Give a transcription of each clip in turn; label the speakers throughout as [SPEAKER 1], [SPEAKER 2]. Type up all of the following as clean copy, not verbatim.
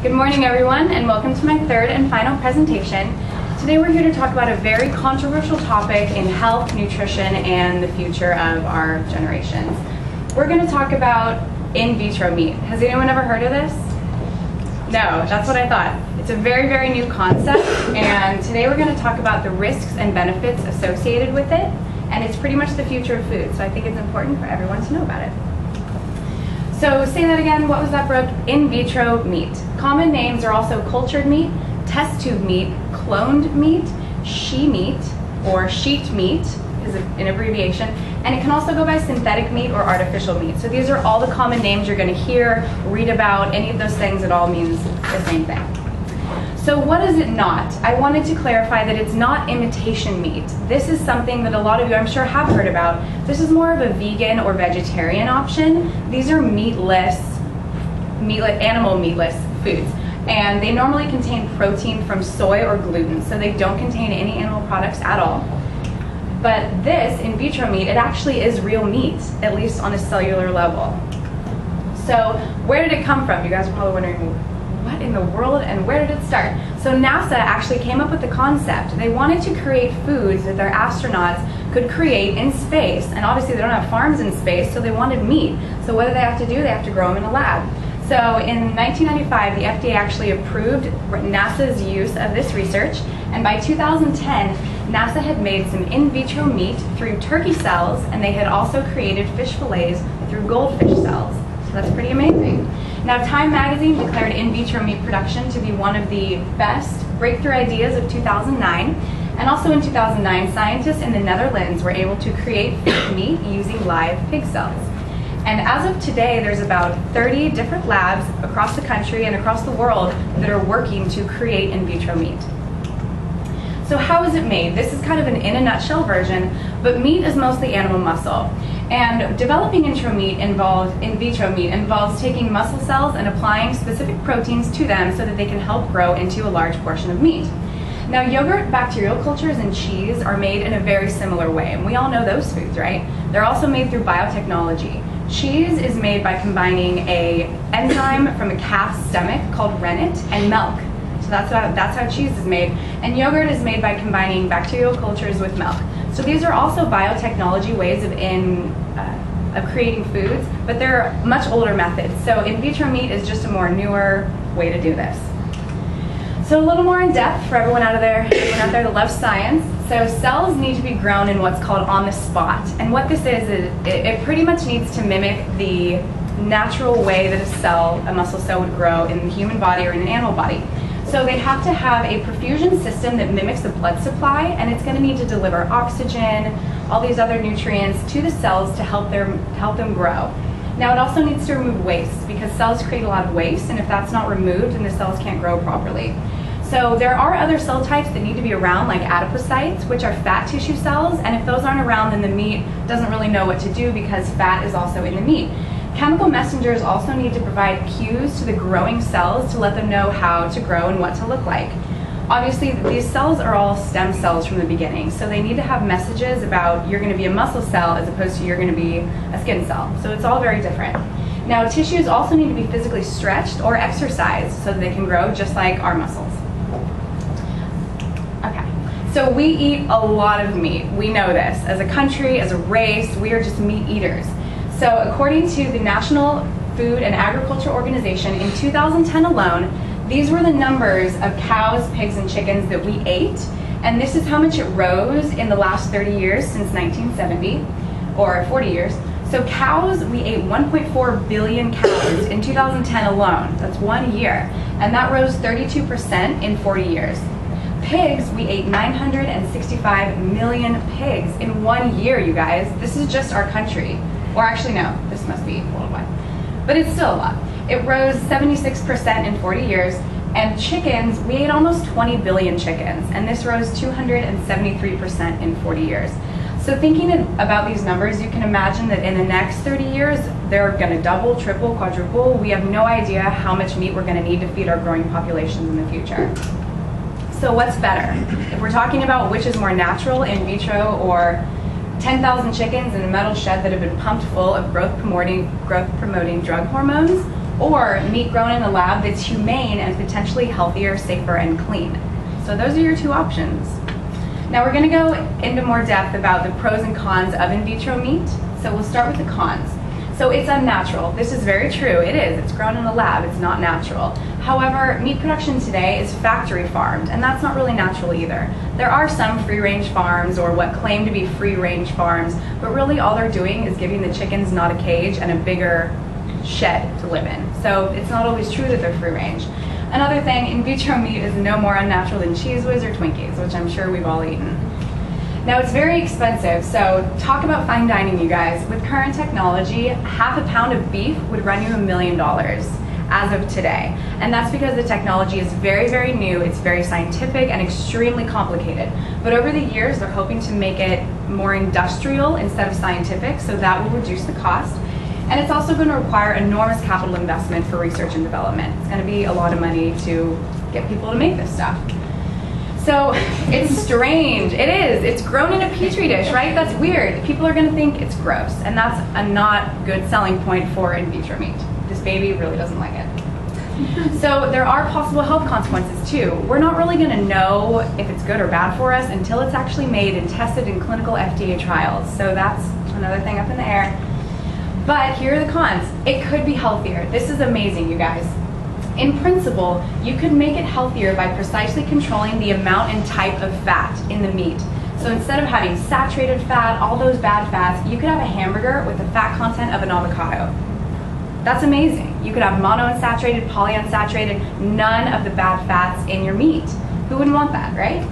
[SPEAKER 1] Good morning, everyone, and welcome to my third and final presentation. Today we're here to talk about a very controversial topic in health, nutrition, and the future of our generations. We're going to talk about in vitro meat. Has anyone ever heard of this? No, that's what I thought. It's a very, very new concept, and today we're going to talk about the risks and benefits associated with it, and it's pretty much the future of food, so I think it's important for everyone to know about it. So say that again, what was that, Brooke? In vitro meat. Common names are also cultured meat, test tube meat, cloned meat, she meat, or sheet meat is an abbreviation, and it can also go by synthetic meat or artificial meat. So these are all the common names you're going to hear, read about, any of those things. It all means the same thing. So what is it not? I wanted to clarify that it's not imitation meat. This is something that a lot of you, I'm sure, have heard about. This is more of a vegan or vegetarian option. These are animal meatless foods. And they normally contain protein from soy or gluten, so they don't contain any animal products at all. But this, in vitro meat, it actually is real meat, at least on a cellular level. So where did it come from? You guys are probably wondering, what in the world and where did it start? So NASA actually came up with the concept. They wanted to create foods that their astronauts could create in space, and obviously they don't have farms in space, so they wanted meat. So what do they have to do? They have to grow them in a lab. So in 1995, the FDA actually approved NASA's use of this research, and by 2010, NASA had made some in vitro meat through turkey cells, and they had also created fish fillets through goldfish cells. So that's pretty amazing. Now, Time magazine declared in vitro meat production to be one of the best breakthrough ideas of 2009. And also in 2009, scientists in the Netherlands were able to create fake meat using live pig cells. And as of today, there's about 30 different labs across the country and across the world that are working to create in vitro meat. So how is it made? This is kind of an in a nutshell version, but meat is mostly animal muscle. And developing in vitro meat involves taking muscle cells and applying specific proteins to them so that they can help grow into a large portion of meat. Now, yogurt, bacterial cultures, and cheese are made in a very similar way, and we all know those foods, right? They're also made through biotechnology. Cheese is made by combining an enzyme from a calf's stomach called rennet and milk. So that's how cheese is made. And yogurt is made by combining bacterial cultures with milk. So these are also biotechnology ways of creating foods, but they're much older methods. So in vitro meat is just a more newer way to do this. So a little more in depth for everyone out there that loves science. So cells need to be grown in what's called on the spot. And what this is it pretty much needs to mimic the natural way that a muscle cell would grow in the human body or in an animal body. So they have to have a perfusion system that mimics the blood supply, and it's going to need to deliver oxygen, all these other nutrients to the cells to help them grow. Now, it also needs to remove waste, because cells create a lot of waste, and if that's not removed, then the cells can't grow properly. So there are other cell types that need to be around, like adipocytes, which are fat tissue cells, and if those aren't around, then the meat doesn't really know what to do because fat is also in the meat. Chemical messengers also need to provide cues to the growing cells to let them know how to grow and what to look like. Obviously, these cells are all stem cells from the beginning, so they need to have messages about you're going to be a muscle cell as opposed to you're going to be a skin cell. So it's all very different. Now, tissues also need to be physically stretched or exercised so that they can grow just like our muscles. Okay, so we eat a lot of meat. We know this. As a country, as a race, we are just meat eaters. So according to the National Food and Agriculture Organization, in 2010 alone, these were the numbers of cows, pigs, and chickens that we ate, and this is how much it rose in the last 30 years since 1970, or 40 years. So cows, we ate 1.4 billion cows in 2010 alone. That's 1 year, and that rose 32% in 40 years. Pigs, we ate 965 million pigs in 1 year, you guys. This is just our country. Or actually, no, this must be worldwide. But it's still a lot. It rose 76% in 40 years. And chickens, we ate almost 20 billion chickens. And this rose 273% in 40 years. So thinking about these numbers, you can imagine that in the next 30 years, they're going to double, triple, quadruple. We have no idea how much meat we're going to need to feed our growing populations in the future. So what's better? If we're talking about which is more natural, in vitro, or 10,000 chickens in a metal shed that have been pumped full of growth promoting drug hormones, or meat grown in a lab that's humane and potentially healthier, safer, and clean. So those are your two options. Now we're going to go into more depth about the pros and cons of in vitro meat. So we'll start with the cons. So it's unnatural. This is very true. It is. It's grown in a lab. It's not natural. However, meat production today is factory farmed, and that's not really natural either. There are some free-range farms or what claim to be free-range farms, but really all they're doing is giving the chickens not a cage and a bigger shed to live in. So it's not always true that they're free-range. Another thing, in vitro meat is no more unnatural than Cheez Whiz or Twinkies, which I'm sure we've all eaten. Now it's very expensive, so talk about fine dining, you guys. With current technology, half a pound of beef would run you $1 million as of today. And that's because the technology is very, very new, it's very scientific and extremely complicated. But over the years, they're hoping to make it more industrial instead of scientific, so that will reduce the cost. And it's also going to require enormous capital investment for research and development. It's going to be a lot of money to get people to make this stuff. So it's strange. It is. It's grown in a petri dish, right? That's weird. People are going to think it's gross, and that's a not good selling point for in vitro meat. This baby really doesn't like it. So there are possible health consequences too. We're not really going to know if it's good or bad for us until it's actually made and tested in clinical FDA trials. So that's another thing up in the air. But here are the cons. It could be healthier. This is amazing, you guys. In principle, you could make it healthier by precisely controlling the amount and type of fat in the meat. So instead of having saturated fat, all those bad fats, you could have a hamburger with the fat content of an avocado. That's amazing. You could have monounsaturated, polyunsaturated, none of the bad fats in your meat. Who wouldn't want that, right?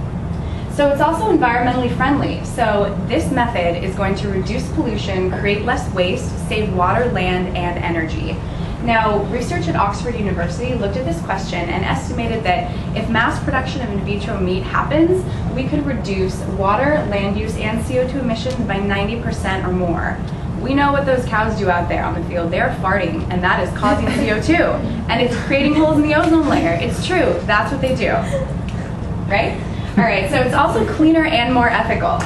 [SPEAKER 1] So it's also environmentally friendly. So this method is going to reduce pollution, create less waste, save water, land, and energy. Now, research at Oxford University looked at this question and estimated that if mass production of in vitro meat happens, we could reduce water, land use, and CO2 emissions by 90% or more. We know what those cows do out there on the field. They're farting, and that is causing CO2, and it's creating holes in the ozone layer. It's true. That's what they do, right? All right, so it's also cleaner and more ethical.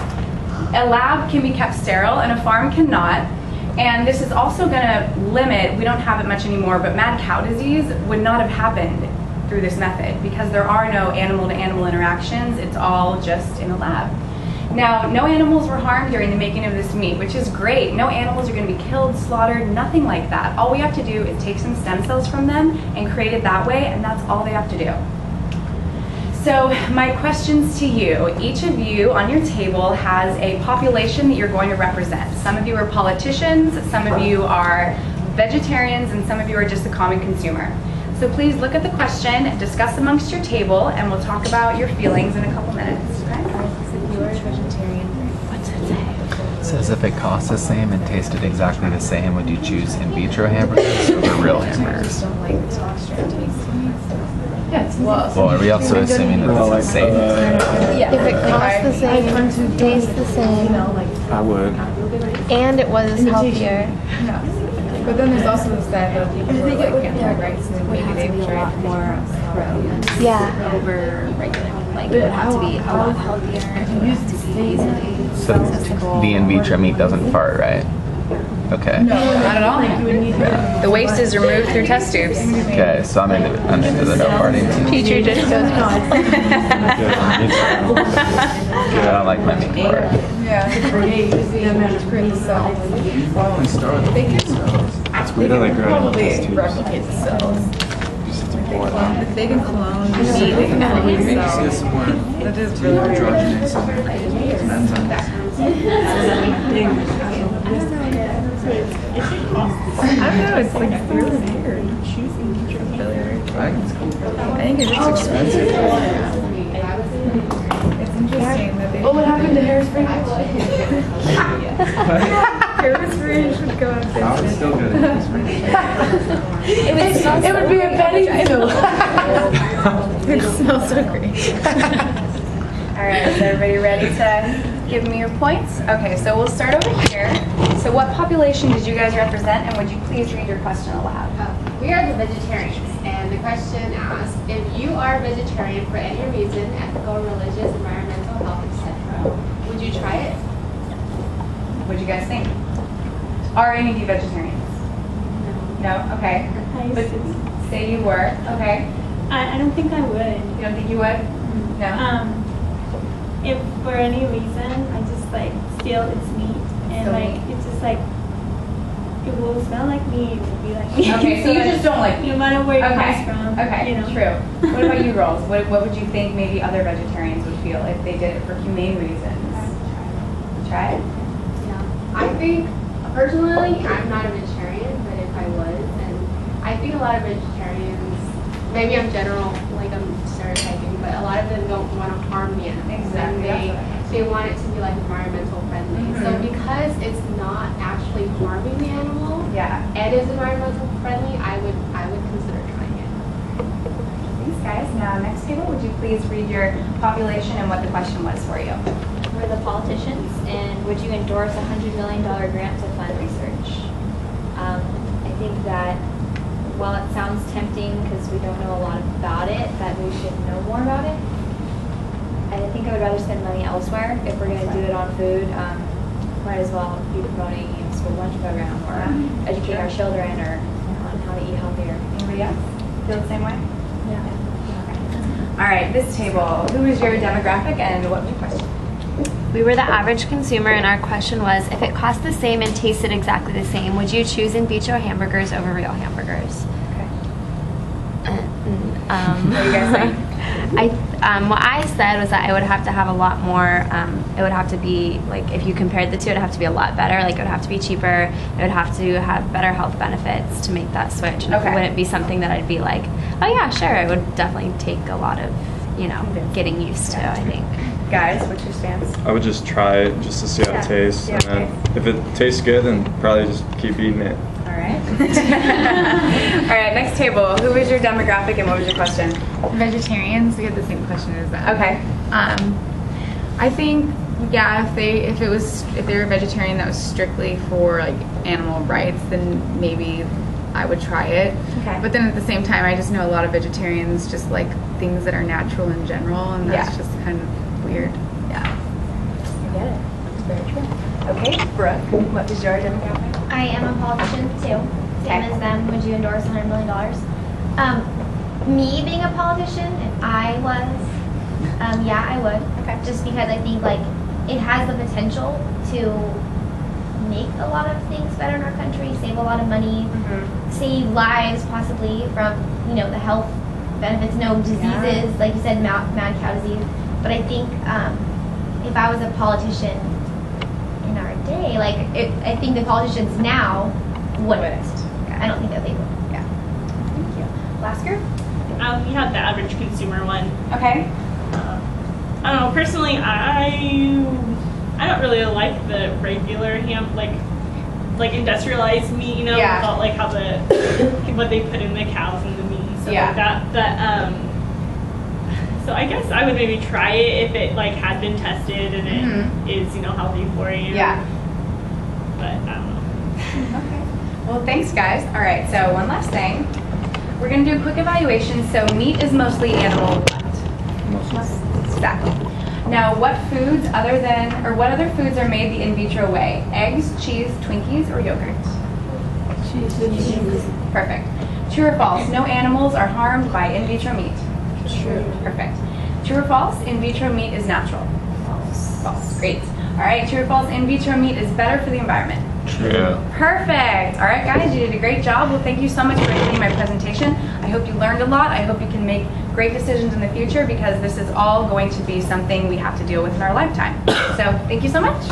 [SPEAKER 1] A lab can be kept sterile, and a farm cannot. And this is also going to limit, we don't have it much anymore, but mad cow disease would not have happened through this method because there are no animal-to-animal interactions. It's all just in a lab. Now, no animals were harmed during the making of this meat, which is great. No animals are going to be killed, slaughtered, nothing like that. All we have to do is take some stem cells from them and create it that way, and that's all they have to do. So my questions to you, each of you on your table has a population that you're going to represent. Some of you are politicians, some of you are vegetarians, and some of you are just a common consumer. So please look at the question, discuss amongst your table, and we'll talk about your feelings in a couple minutes. Okay?
[SPEAKER 2] If you are a vegetarian, what's it say?
[SPEAKER 3] It says if it costs the same and tasted exactly the same, would you choose in vitro hamburgers or real hamburgers?
[SPEAKER 2] Don't like the texture and taste.
[SPEAKER 3] Well, are we also assuming that this is safe?
[SPEAKER 2] Yeah. If it costs the same, tastes the same,
[SPEAKER 4] I would.
[SPEAKER 2] and it was healthier.
[SPEAKER 5] Yeah. But then there's also this side of people who are like anti-rights, and maybe they've tried more
[SPEAKER 2] Yeah.
[SPEAKER 5] over regular.
[SPEAKER 2] Like it would have to be a lot healthier. It would have to be easily
[SPEAKER 3] So
[SPEAKER 2] accessible.
[SPEAKER 3] the in vitro meat doesn't fart, right? Okay.
[SPEAKER 1] No, not at all. The waste is removed through test tubes.
[SPEAKER 3] Okay, so I'm into the no farting.
[SPEAKER 1] Petri dish goes on.
[SPEAKER 3] I don't like my meat fart.
[SPEAKER 5] Yeah.
[SPEAKER 4] It's weird how they grow in
[SPEAKER 5] Probably
[SPEAKER 4] test tubes.
[SPEAKER 5] replicate the cells.
[SPEAKER 4] You just have to pour it out.
[SPEAKER 5] If they can clone the meat, they can clone the
[SPEAKER 4] See
[SPEAKER 5] cells.
[SPEAKER 4] this more
[SPEAKER 5] That is really weird.
[SPEAKER 4] androgynous and enzymes.
[SPEAKER 5] I don't know, it's like really weird. I think it's just expensive. It's interesting that they.
[SPEAKER 2] What would happen to hairspray?
[SPEAKER 5] Hairspray should go out of
[SPEAKER 4] I would
[SPEAKER 5] business.
[SPEAKER 4] still go to this.
[SPEAKER 2] It would be a petting zoo.
[SPEAKER 5] It smells so great.
[SPEAKER 1] All right, is everybody ready to give me your points? Okay, so we'll start over here. So what population did you guys represent, and would you please read your question aloud?
[SPEAKER 6] We are the vegetarians, and the question asks, if you are vegetarian for any reason, ethical, religious, environmental, health, etc., would you try it?
[SPEAKER 1] What do you guys think? Are any of you vegetarians? No? Okay. But say you were, okay.
[SPEAKER 7] I don't think I would.
[SPEAKER 1] You don't think you would? No.
[SPEAKER 7] If for any reason I just like steal its meat and
[SPEAKER 1] Still
[SPEAKER 7] like
[SPEAKER 1] meat.
[SPEAKER 7] it's just like it will smell like meat, it will be like meat.
[SPEAKER 1] Okay, so you just don't like meat.
[SPEAKER 7] No matter where it
[SPEAKER 1] Okay.
[SPEAKER 7] comes from.
[SPEAKER 1] Okay,
[SPEAKER 7] You know?
[SPEAKER 1] true. What about you girls? What would you think maybe other vegetarians would feel if they did it for humane reasons? Try it?
[SPEAKER 6] Yeah. I think, personally, I'm not a vegetarian, but if I was, and I think a lot of vegetarians, maybe I'm general, like I'm stereotyping, but a lot of them don't want to harm the animals.
[SPEAKER 1] Exactly,
[SPEAKER 6] And
[SPEAKER 1] that's
[SPEAKER 6] they want it to be like environmental friendly. So
[SPEAKER 1] Mhm.
[SPEAKER 6] because it's not actually harming the animal,
[SPEAKER 1] Yeah.
[SPEAKER 6] and is environmental friendly, I would consider trying it.
[SPEAKER 1] Thanks, guys. Now, next table, would you please read your population and what the question was for you?
[SPEAKER 2] For the politicians, and would you endorse a $100 million grant to fund research? I think that while it sounds tempting because we don't know a lot about it, that we should know more about it. I think I would rather spend money elsewhere if we're going to do it on food. Might as well be promoting school lunch program or educate our children or on how to eat healthier.
[SPEAKER 1] Anybody else feel the same way?
[SPEAKER 2] Yeah.
[SPEAKER 1] All right, this table. Who is your demographic and what was your question?
[SPEAKER 8] We were the average consumer, and our question was, if it cost the same and tasted exactly the same, would you choose in vitro hamburgers over real hamburgers?
[SPEAKER 1] Okay. What do you guys think?
[SPEAKER 8] What I said was that I would have to have a lot more, it would have to be, like, if you compared the two, it would have to be a lot better. Like, it would have to be cheaper. It would have to have better health benefits to make that switch. And
[SPEAKER 1] Okay.
[SPEAKER 8] it wouldn't be something that I'd be like, oh, yeah, sure. It would definitely take a lot of, getting used to, I think.
[SPEAKER 1] Guys, what's your stance?
[SPEAKER 4] I would just try it just to see how
[SPEAKER 1] Yeah.
[SPEAKER 4] it tastes,
[SPEAKER 1] Yeah,
[SPEAKER 4] and then if it tastes good, then probably just keep eating it.
[SPEAKER 1] All right. All right, next table. Who is your demographic and what was your question?
[SPEAKER 5] Vegetarians, we had the same question as that.
[SPEAKER 1] Okay.
[SPEAKER 5] I think, yeah, if they were a vegetarian that was strictly for like animal rights, then maybe I would try it.
[SPEAKER 1] Okay.
[SPEAKER 5] But then at the same time, I just know a lot of vegetarians just like things that are natural in general, and that's
[SPEAKER 1] Yeah.
[SPEAKER 5] just kind of weird. Yeah.
[SPEAKER 1] I get it. It's very true. Okay, Brooke, what is your demographic?
[SPEAKER 2] I am a politician too. Same
[SPEAKER 1] Okay.
[SPEAKER 2] as them. Would you endorse $100 million? Me being a politician, if I was, yeah, I would.
[SPEAKER 1] Okay.
[SPEAKER 2] Just because I think like it has the potential to make a lot of things better in our country, save a lot of money, save lives possibly from the health benefits, no diseases, like you said, mad cow disease. But I think if I was a politician in our day, I think the politicians now wouldn't. I don't think that they would.
[SPEAKER 1] Yeah. Thank you. Last group?
[SPEAKER 7] We had the average consumer one.
[SPEAKER 1] Okay.
[SPEAKER 7] I don't know. Personally, I don't really like the regular ham, like industrialized meat.
[SPEAKER 1] Yeah.
[SPEAKER 7] Without like how what they put in the cows and the meat and stuff
[SPEAKER 1] Yeah.
[SPEAKER 7] like that. But so I guess I would maybe try it if it like had been tested and it is healthy for you.
[SPEAKER 1] Yeah.
[SPEAKER 7] But I don't know.
[SPEAKER 1] Okay. Well, thanks, guys. All right, so one last thing. We're going to do a quick evaluation. So meat is mostly animal what? Exactly. Now, what other foods are made the in vitro way? Eggs, cheese, Twinkies, or yogurt? Cheese. Perfect. True or false? No animals are harmed by in vitro meat. True. Perfect. True or false? In vitro meat is natural. False. False. Great. All right. True or false? In vitro meat is better for the environment.
[SPEAKER 4] True.
[SPEAKER 1] Perfect. All right, guys, you did a great job. Well, thank you so much for attending my presentation. I hope you learned a lot. I hope you can make great decisions in the future because this is all going to be something we have to deal with in our lifetime. So thank you so much.